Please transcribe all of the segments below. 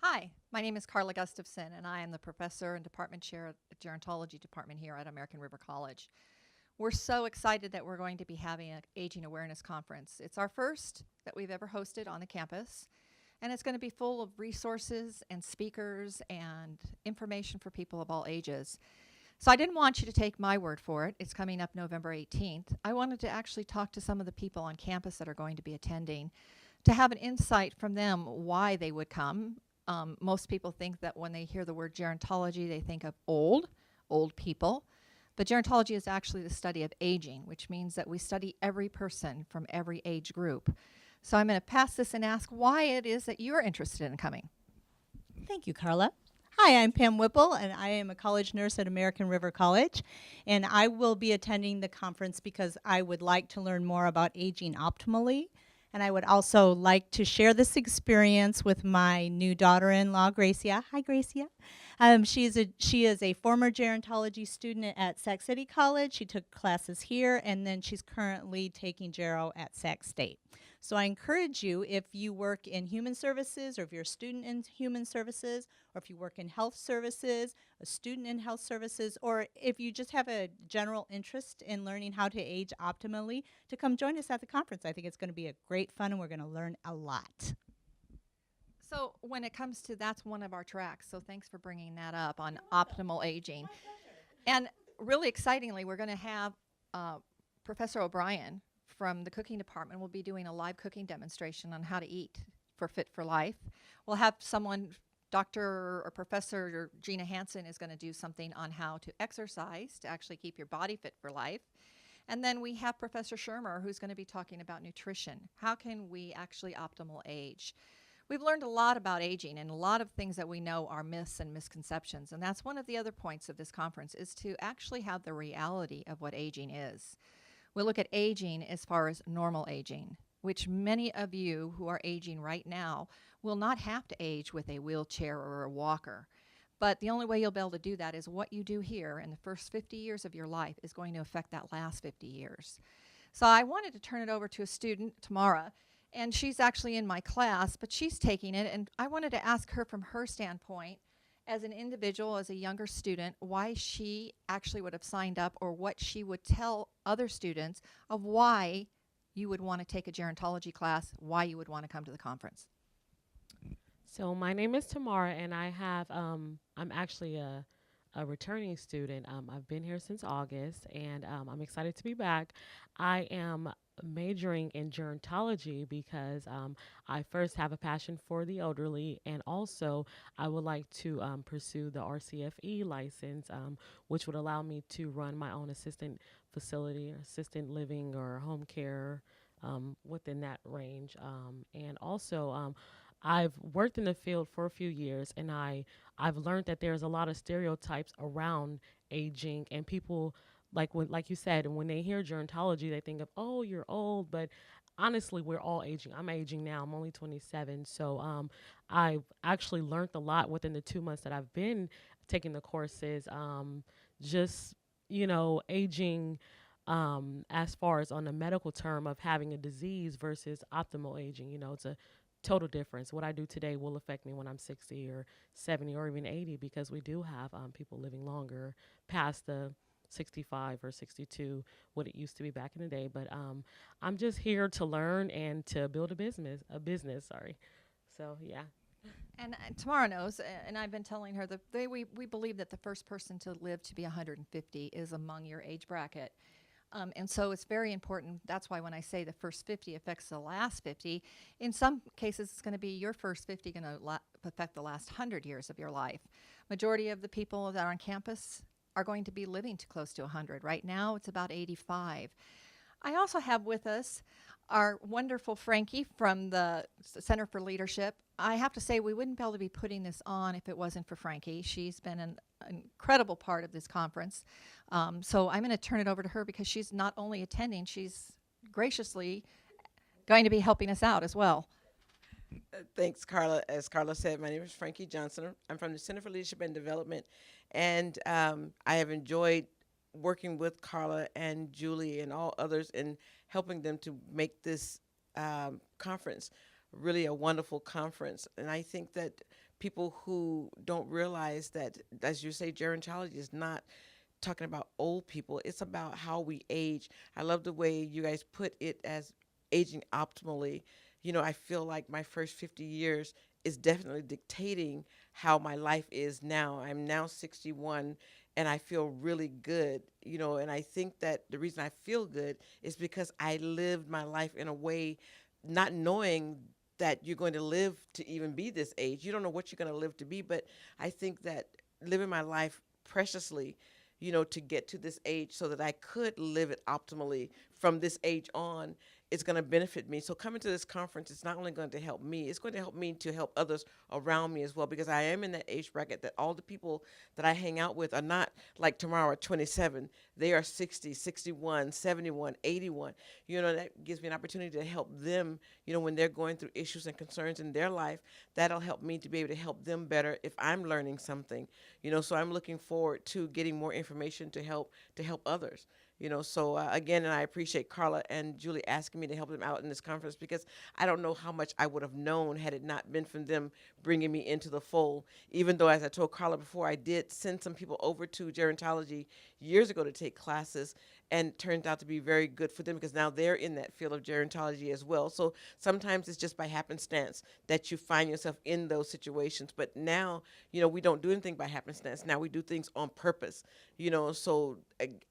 Hi, my name is Carla Gustafson, and I am the professor and department chair at the gerontology department here at American River College. We're so excited that we're going to be having an Aging Awareness Conference. It's our first that we've ever hosted on the campus, and it's going to be full of resources and speakers and information for people of all ages. So I didn't want you to take my word for it. It's coming up November 18th. I wanted to actually talk to some of the people on campus that are going to be attending to have an insight from them why they would come. Most people think that when they hear the word gerontology, they think of old people. But gerontology is actually the study of aging, which means that we study every person from every age group. So I'm going to pass this and ask why it is that you're interested in coming. Thank you, Carla. Hi, I'm Pam Whipple, and I am a college nurse at American River College. And I will be attending the conference because I would like to learn more about aging optimally. And I would also like to share this experience with my new daughter-in-law, Gracia. Hi, Gracia. She is a former gerontology student at Sac City College. She took classes here, and then she's currently taking gero at Sac State. So I encourage you, if you work in human services, or if you're a student in human services, or if you work in health services, a student in health services, or if you just have a general interest in learning how to age optimally, to come join us at the conference. I think it's going to be a great fun, and we're going to learn a lot. So when it comes to that's one of our tracks. So thanks for bringing that up on optimal aging. And really excitingly, we're going to have Professor O'Brien from the cooking department will be doing a live cooking demonstration on how to eat for Fit for Life. We'll have someone, Dr. or Professor Gina Hansen, is going to do something on how to exercise to actually keep your body fit for life. And then we have Professor Shermer, who's going to be talking about nutrition. How can we actually optimal age? We've learned a lot about aging, and a lot of things that we know are myths and misconceptions. And that's one of the other points of this conference is to actually have the reality of what aging is. We look at aging as far as normal aging, which many of you who are aging right now will not have to age with a wheelchair or a walker. But the only way you'll be able to do that is what you do here in the first 50 years of your life is going to affect that last 50 years. So I wanted to turn it over to a student, Tamara, and she's actually in my class, but she's taking it, and I wanted to ask her from her standpoint as an individual, as a younger student, why she actually would have signed up or what she would tell other students of why you would want to take a gerontology class, why you would want to come to the conference. So my name is Tamara, and I'm actually a returning student. I've been here since August, and I'm excited to be back. I am majoring in gerontology because I first have a passion for the elderly, and also I would like to pursue the RCFE license, which would allow me to run my own assistant facility, assistant living, or home care. Within that range, and also I've worked in the field for a few years, and I've learned that there's a lot of stereotypes around aging, and people like you said, when they hear gerontology, they think of, oh, you're old, but honestly, we're all aging. I'm aging now. I'm only 27, so I've actually learned a lot within the 2 months that I've been taking the courses. Just aging. As far as on the medical term of having a disease versus optimal aging, it's a total difference. What I do today will affect me when I'm 60 or 70 or even 80 because we do have people living longer past the 65 or 62, what it used to be back in the day. But I'm just here to learn and to build a business. Sorry. So yeah. And Tamara knows, and I've been telling her that we believe that the first person to live to be 150 is among your age bracket. And so it's very important. That's why when I say the first 50 affects the last 50, in some cases it's going to be your first 50 going to affect the last 100 years of your life. Majority of the people that are on campus are going to be living to close to 100. Right now it's about 85. I also have with us our wonderful Frankie from the Center for Leadership. I have to say, we wouldn't be able to be putting this on if it wasn't for Frankie. She's been an incredible part of this conference. So I'm going to turn it over to her because she's not only attending, she's graciously going to be helping us out as well. Thanks, Carla. As Carla said, my name is Frankie Johnson. I'm from the Center for Leadership and Development, and I have enjoyed working with Carla and Julie and all others in helping them to make this conference really a wonderful conference. And I think that people who don't realize that, as you say, gerontology is not talking about old people. It's about how we age. I love the way you guys put it as aging optimally. You know, I feel like my first 50 years is definitely dictating how my life is now. I'm now 61 and I feel really good, you know, and I think that the reason I feel good is because I lived my life in a way not knowing that you're going to live to even be this age. You don't know what you're going to live to be, but I think that living my life preciously, you know, to get to this age so that I could live it optimally from this age on is going to benefit me. So coming to this conference is not only going to help me, it's going to help me to help others around me as well, because I am in that age bracket that all the people that I hang out with are not like tomorrow at 27. They are 60, 61, 71, 81. You know, that gives me an opportunity to help them, you know, when they're going through issues and concerns in their life. That'll help me to be able to help them better if I'm learning something, you know. So I'm looking forward to getting more information to help others. You know, so again, and I appreciate Carla and Julie asking me to help them out in this conference, because I don't know how much I would have known had it not been from them bringing me into the fold. Even though, as I told Carla before, I did send some people over to gerontology years ago to take classes, and it turned out to be very good for them because now they're in that field of gerontology as well. So sometimes it's just by happenstance that you find yourself in those situations. But now, you know, we don't do anything by happenstance. Now we do things on purpose, you know. So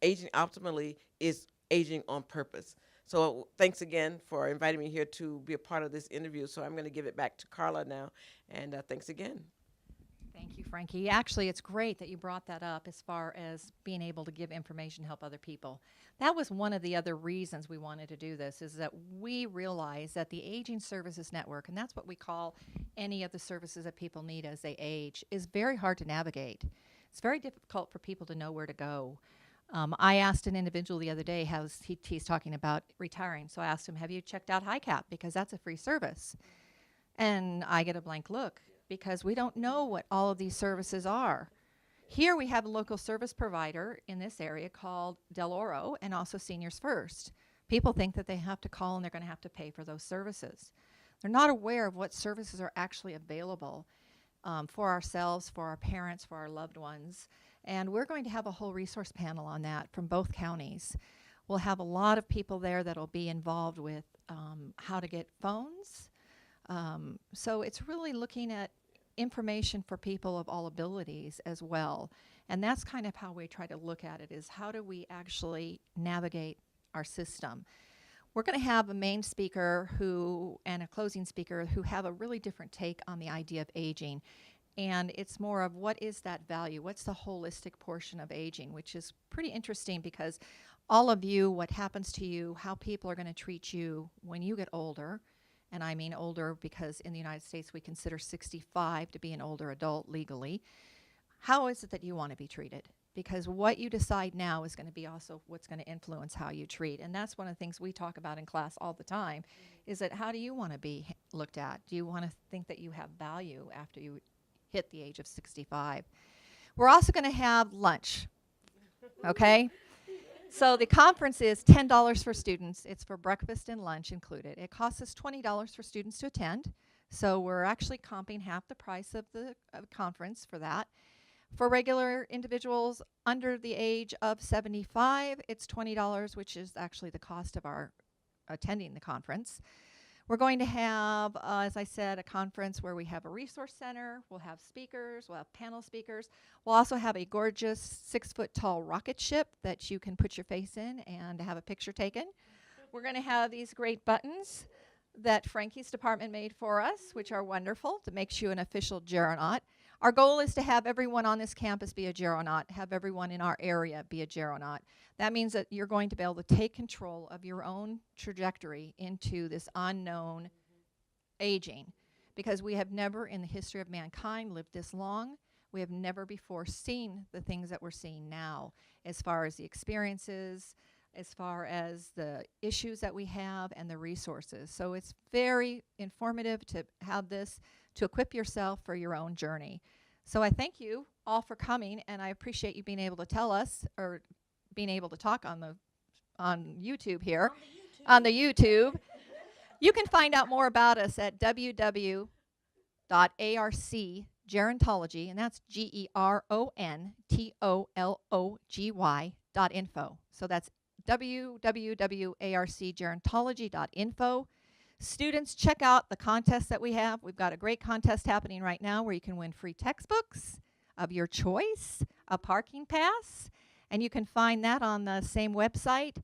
aging optimally is aging on purpose. So thanks again for inviting me here to be a part of this interview. So I'm going to give it back to Carla now. And thanks again. Thank you, Frankie. Actually, it's great that you brought that up as far as being able to give information, help other people. That was one of the other reasons we wanted to do this, is that we realize that the Aging Services Network, and that's what we call any of the services that people need as they age, is very hard to navigate. It's very difficult for people to know where to go. I asked an individual the other day, he's talking about retiring, so I asked him, have you checked out HICAP? Because that's a free service. And I get a blank look, because we don't know what all of these services are. Here we have a local service provider in this area called Del Oro, and also Seniors First. People think that they have to call and they're going to have to pay for those services. They're not aware of what services are actually available for ourselves, for our parents, for our loved ones. And we're going to have a whole resource panel on that from both counties. We'll have a lot of people there that'll be involved with how to get phones. So it's really looking at information for people of all abilities as well. And that's kind of how we try to look at it, is how do we actually navigate our system. We're going to have a main speaker and a closing speaker who have a really different take on the idea of aging. And it's more of what is that value? What's the holistic portion of aging, which is pretty interesting because all of you, what happens to you, how people are going to treat you when you get older. And I mean older because in the United States we consider 65 to be an older adult legally. How is it that you want to be treated? Because what you decide now is going to be also what's going to influence how you treat. And that's one of the things we talk about in class all the time, is that how do you want to be looked at? Do you want to think that you have value after you hit the age of 65? We're also going to have lunch, okay? So the conference is $10 for students. It's for breakfast and lunch included. It costs us $20 for students to attend. So we're actually comping half the price of the conference for that. For regular individuals under the age of 75, it's $20, which is actually the cost of our attending the conference. We're going to have, as I said, a conference where we have a resource center, we'll have speakers, we'll have panel speakers. We'll also have a gorgeous 6-foot-tall rocket ship that you can put your face in and have a picture taken. We're going to have these great buttons that Frankie's department made for us, which are wonderful, that makes you an official geronaut. Our goal is to have everyone on this campus be a geronaut, have everyone in our area be a geronaut. That means that you're going to be able to take control of your own trajectory into this unknown aging, because we have never in the history of mankind lived this long. We have never before seen the things that we're seeing now, as far as the experiences, as far as the issues that we have and the resources. So it's very informative to have this, to equip yourself for your own journey. So I thank you all for coming, and I appreciate you being able to tell us, or being able to talk on YouTube here, on the YouTube. You can find out more about us at www.arcgerontology, and that's gerontology.info. So that's www.arcgerontology.info. Students, check out the contests that we have. We've got a great contest happening right now where you can win free textbooks of your choice, a parking pass, and you can find that on the same website.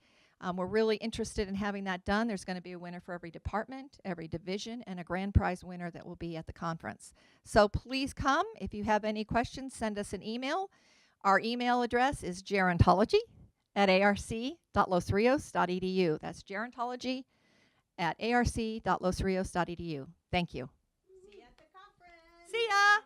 We're really interested in having that done. There's going to be a winner for every department, every division, and a grand prize winner that will be at the conference. So please come. If you have any questions, send us an email. Our email address is gerontology@arc.losrios.edu. That's gerontology@arc.losrios.edu. Thank you. See you at the conference. See ya.